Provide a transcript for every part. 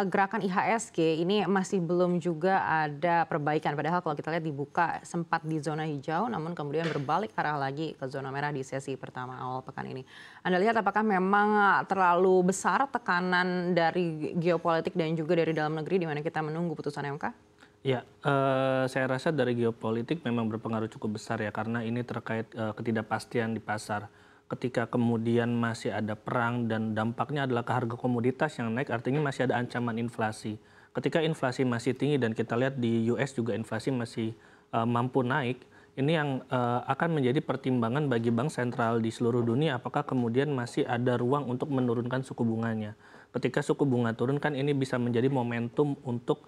gerakan IHSG ini masih belum juga ada perbaikan. Padahal kalau kita lihat dibuka sempat di zona hijau, namun kemudian berbalik arah lagi ke zona merah di sesi pertama awal pekan ini. Anda lihat apakah memang terlalu besar tekanan dari geopolitik dan juga dari dalam negeri di mana kita menunggu putusan MK? Ya, saya rasa dari geopolitik memang berpengaruh cukup besar ya, karena ini terkait ketidakpastian di pasar. Ketika kemudian masih ada perang dan dampaknya adalah ke harga komoditas yang naik, artinya masih ada ancaman inflasi. Ketika inflasi masih tinggi dan kita lihat di US juga inflasi masih mampu naik, ini yang akan menjadi pertimbangan bagi bank sentral di seluruh dunia, apakah kemudian masih ada ruang untuk menurunkan suku bunganya. Ketika suku bunga turun kan ini bisa menjadi momentum untuk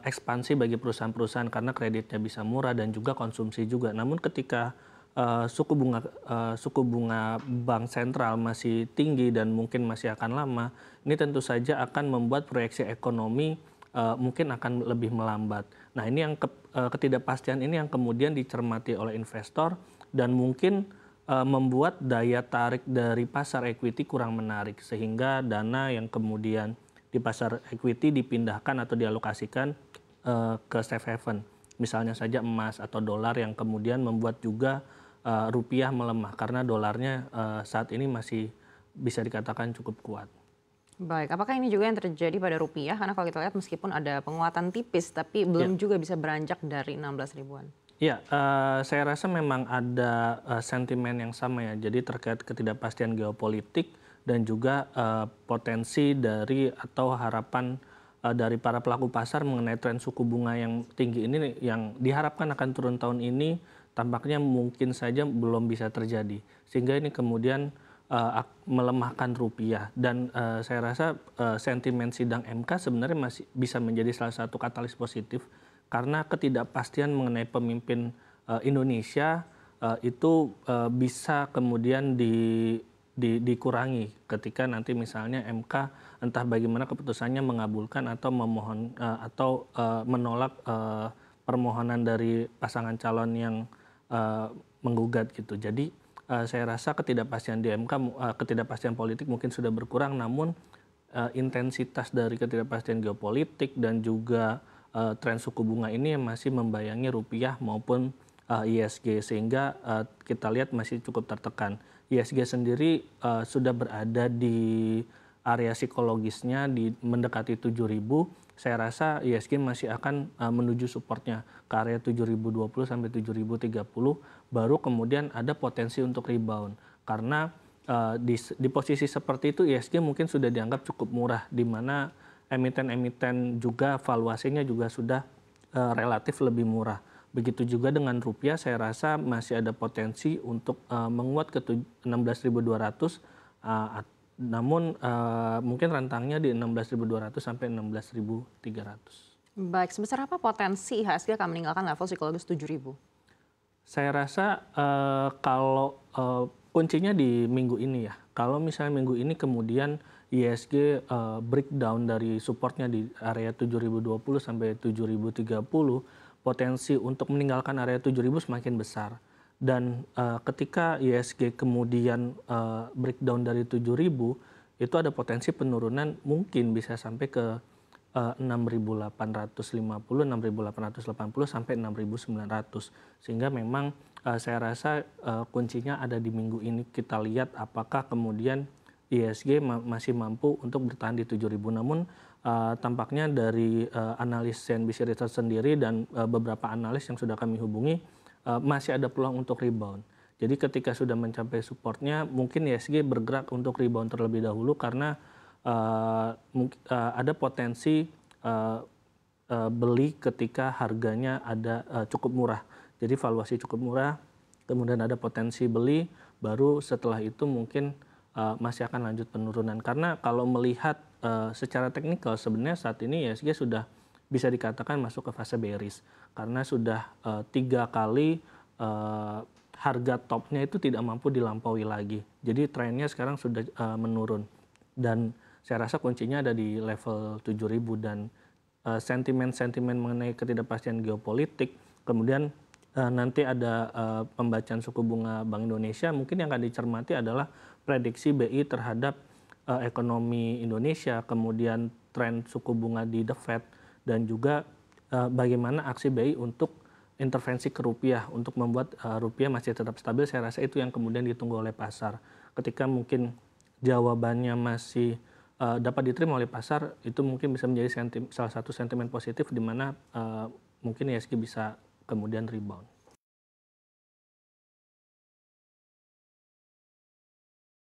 ekspansi bagi perusahaan-perusahaan karena kreditnya bisa murah dan juga konsumsi juga. Namun ketika suku bunga bank sentral masih tinggi dan mungkin masih akan lama, ini tentu saja akan membuat proyeksi ekonomi mungkin akan lebih melambat. Nah, ini yang ketidakpastian ini yang kemudian dicermati oleh investor dan mungkin membuat daya tarik dari pasar equity kurang menarik sehingga dana yang kemudian di pasar equity dipindahkan atau dialokasikan ke safe haven. Misalnya saja emas atau dolar yang kemudian membuat juga rupiah melemah karena dolarnya saat ini masih bisa dikatakan cukup kuat. Baik, apakah ini juga yang terjadi pada rupiah? Karena kalau kita lihat meskipun ada penguatan tipis, tapi Ya, belum juga bisa beranjak dari 16 ribuan. ya, saya rasa memang ada sentimen yang sama ya. Jadi terkait ketidakpastian geopolitik dan juga potensi dari atau harapan dari para pelaku pasar mengenai tren suku bunga yang tinggi ini yang diharapkan akan turun tahun ini tampaknya mungkin saja belum bisa terjadi. Sehingga ini kemudian melemahkan rupiah dan saya rasa sentimen sidang MK sebenarnya masih bisa menjadi salah satu katalis positif karena ketidakpastian mengenai pemimpin Indonesia itu bisa kemudian dikurangi ketika nanti misalnya MK entah bagaimana keputusannya mengabulkan atau memohon atau menolak permohonan dari pasangan calon yang menggugat gitu. Jadi saya rasa ketidakpastian di MK, ketidakpastian politik mungkin sudah berkurang, namun intensitas dari ketidakpastian geopolitik dan juga tren suku bunga ini yang masih membayangi rupiah maupun ISG sehingga kita lihat masih cukup tertekan. ISG sendiri sudah berada di area psikologisnya di mendekati 7.000. Saya rasa ISG masih akan menuju supportnya ke area 7.020 sampai 7.030 baru kemudian ada potensi untuk rebound karena di posisi seperti itu ISG mungkin sudah dianggap cukup murah di mana emiten-emiten juga valuasinya juga sudah relatif lebih murah. Begitu juga dengan rupiah saya rasa masih ada potensi untuk menguat ke 16.200 namun mungkin rentangnya di 16.200 sampai 16.300. Baik, sebesar apa potensi IHSG akan meninggalkan level psikologis 7.000? Saya rasa kalau kuncinya di minggu ini ya. Kalau misalnya minggu ini kemudian ISG breakdown dari supportnya di area 7.020 sampai 7.030, potensi untuk meninggalkan area 7.000 semakin besar. Dan ketika ISG kemudian breakdown dari 7.000, itu ada potensi penurunan mungkin bisa sampai ke 6.850, 6.880 sampai 6.900. Sehingga memang saya rasa kuncinya ada di minggu ini. Kita lihat apakah kemudian ISG masih mampu untuk bertahan di 7.000. Namun tampaknya dari analis CNBC Research sendiri dan beberapa analis yang sudah kami hubungi masih ada peluang untuk rebound. Jadi ketika sudah mencapai supportnya mungkin ISG bergerak untuk rebound terlebih dahulu karena ada potensi beli ketika harganya ada cukup murah. Jadi valuasi cukup murah, kemudian ada potensi beli, baru setelah itu mungkin masih akan lanjut penurunan. Karena kalau melihat secara teknikal sebenarnya saat ini ISG sudah bisa dikatakan masuk ke fase bearish. Karena sudah 3 kali harga topnya itu tidak mampu dilampaui lagi. Jadi trennya sekarang sudah menurun. Dan saya rasa kuncinya ada di level 7.000 dan sentimen-sentimen mengenai ketidakpastian geopolitik, kemudian nanti ada pembacaan suku bunga Bank Indonesia, mungkin yang akan dicermati adalah prediksi BI terhadap ekonomi Indonesia, kemudian tren suku bunga di The Fed dan juga bagaimana aksi BI untuk intervensi ke rupiah untuk membuat rupiah masih tetap stabil. Saya rasa itu yang kemudian ditunggu oleh pasar. Ketika mungkin jawabannya masih dapat diterima oleh pasar, itu mungkin bisa menjadi salah satu sentimen positif di mana mungkin ISG bisa kemudian rebound.